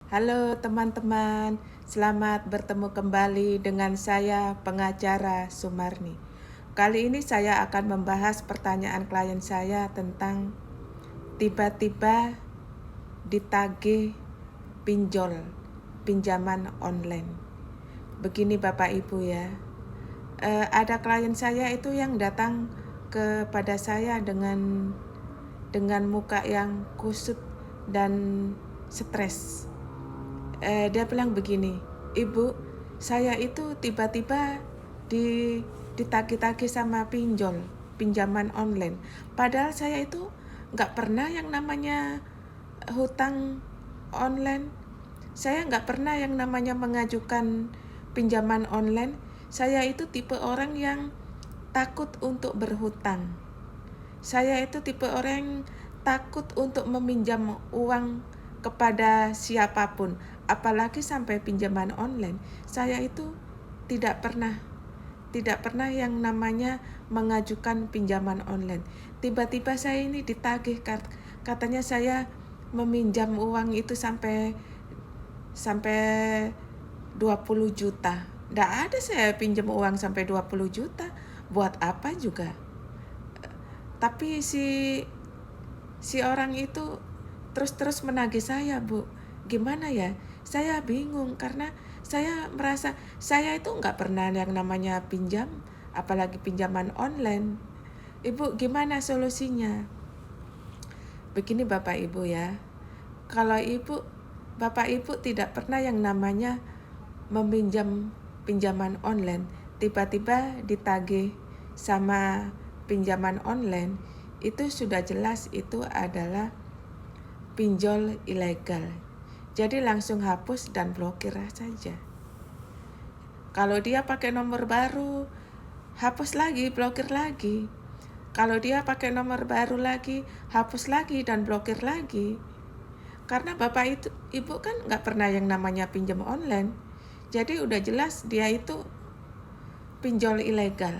Halo teman-teman, selamat bertemu kembali dengan saya pengacara Sumarni. Kali ini saya akan membahas pertanyaan klien saya tentang tiba-tiba ditagih pinjol, pinjaman online. Begini Bapak Ibu ya, ada klien saya itu yang datang kepada saya dengan muka yang kusut dan stres. Dia bilang begini, "Ibu, saya itu tiba-tiba ditagih-tagih sama pinjaman online. Padahal saya itu nggak pernah yang namanya hutang online. Saya nggak pernah yang namanya mengajukan pinjaman online. Saya itu tipe orang yang takut untuk berhutang. Saya itu tipe orang yang takut untuk meminjam uang kepada siapapun, apalagi sampai pinjaman online. Saya itu tidak pernah yang namanya mengajukan pinjaman online. Tiba-tiba saya ini ditagih, katanya saya meminjam uang itu sampai 20 juta. Nggak ada saya pinjam uang sampai 20 juta. Buat apa juga? Tapi si orang itu terus menagih saya, Bu. Gimana ya? Saya bingung karena saya merasa saya itu nggak pernah yang namanya pinjam, apalagi pinjaman online. Ibu, gimana solusinya? Begini Bapak Ibu ya, kalau Bapak Ibu tidak pernah yang namanya meminjam pinjaman online, tiba-tiba ditagih sama pinjaman online, itu sudah jelas itu adalah pinjol ilegal. Jadi langsung hapus dan blokir saja. Kalau dia pakai nomor baru, hapus lagi, blokir lagi. Kalau dia pakai nomor baru lagi, hapus lagi dan blokir lagi. Karena Bapak Ibu kan nggak pernah yang namanya pinjam online. Jadi udah jelas dia itu pinjol ilegal.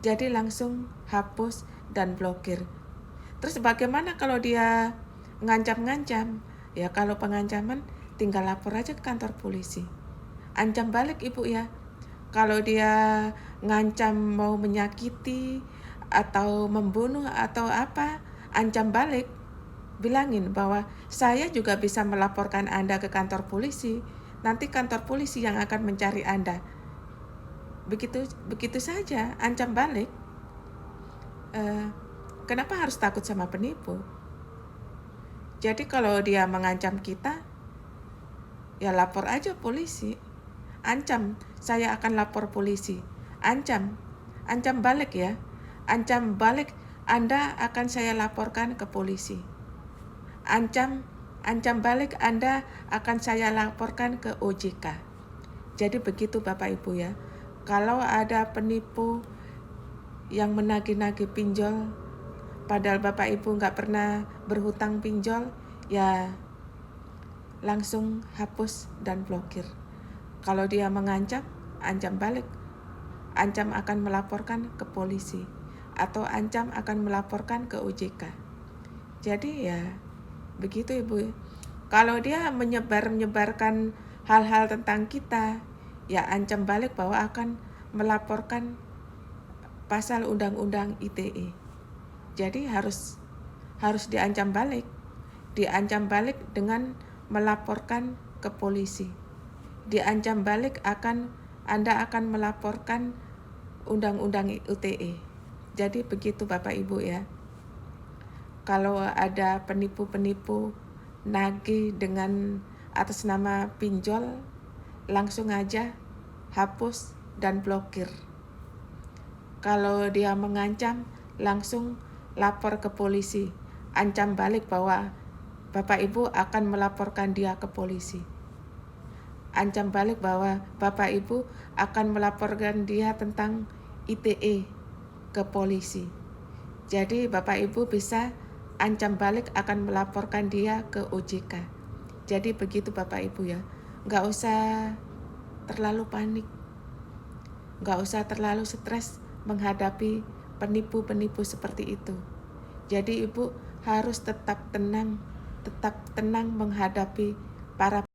Jadi langsung hapus dan blokir. Terus bagaimana kalau dia ngancam-ngancam? Ya kalau pengancaman tinggal lapor aja ke kantor polisi. Ancam balik Ibu ya. Kalau dia ngancam mau menyakiti atau membunuh atau apa, ancam balik. Bilangin bahwa saya juga bisa melaporkan Anda ke kantor polisi. Nanti kantor polisi yang akan mencari Anda. Begitu saja, ancam balik. Kenapa harus takut sama penipu? Jadi kalau dia mengancam kita, ya lapor aja polisi. Ancam, saya akan lapor polisi. Ancam balik ya. Ancam balik, Anda akan saya laporkan ke polisi. Ancam balik, Anda akan saya laporkan ke OJK. Jadi begitu Bapak Ibu ya. Kalau ada penipu yang menagih-nagih pinjol, padahal Bapak Ibu nggak pernah berhutang pinjol, ya langsung hapus dan blokir. Kalau dia mengancam, ancam balik. Ancam akan melaporkan ke polisi atau ancam akan melaporkan ke OJK. Jadi ya begitu Ibu. Kalau dia menyebarkan hal-hal tentang kita, ya ancam balik bahwa akan melaporkan pasal Undang-Undang ITE. Jadi harus diancam balik. Diancam balik dengan melaporkan ke polisi. Diancam balik Anda akan melaporkan Undang-Undang ITE. Jadi begitu Bapak Ibu ya. Kalau ada penipu-penipu nagih dengan atas nama pinjol, langsung aja hapus dan blokir. Kalau dia mengancam, langsung lapor ke polisi. Ancam balik bahwa Bapak Ibu akan melaporkan dia ke polisi. Ancam balik bahwa Bapak Ibu akan melaporkan dia tentang ITE ke polisi. Jadi Bapak Ibu bisa ancam balik akan melaporkan dia ke OJK. Jadi begitu Bapak Ibu ya. Nggak usah terlalu panik. Nggak usah terlalu stres menghadapi penipu-penipu seperti itu. Jadi Ibu harus tetap tenang menghadapi para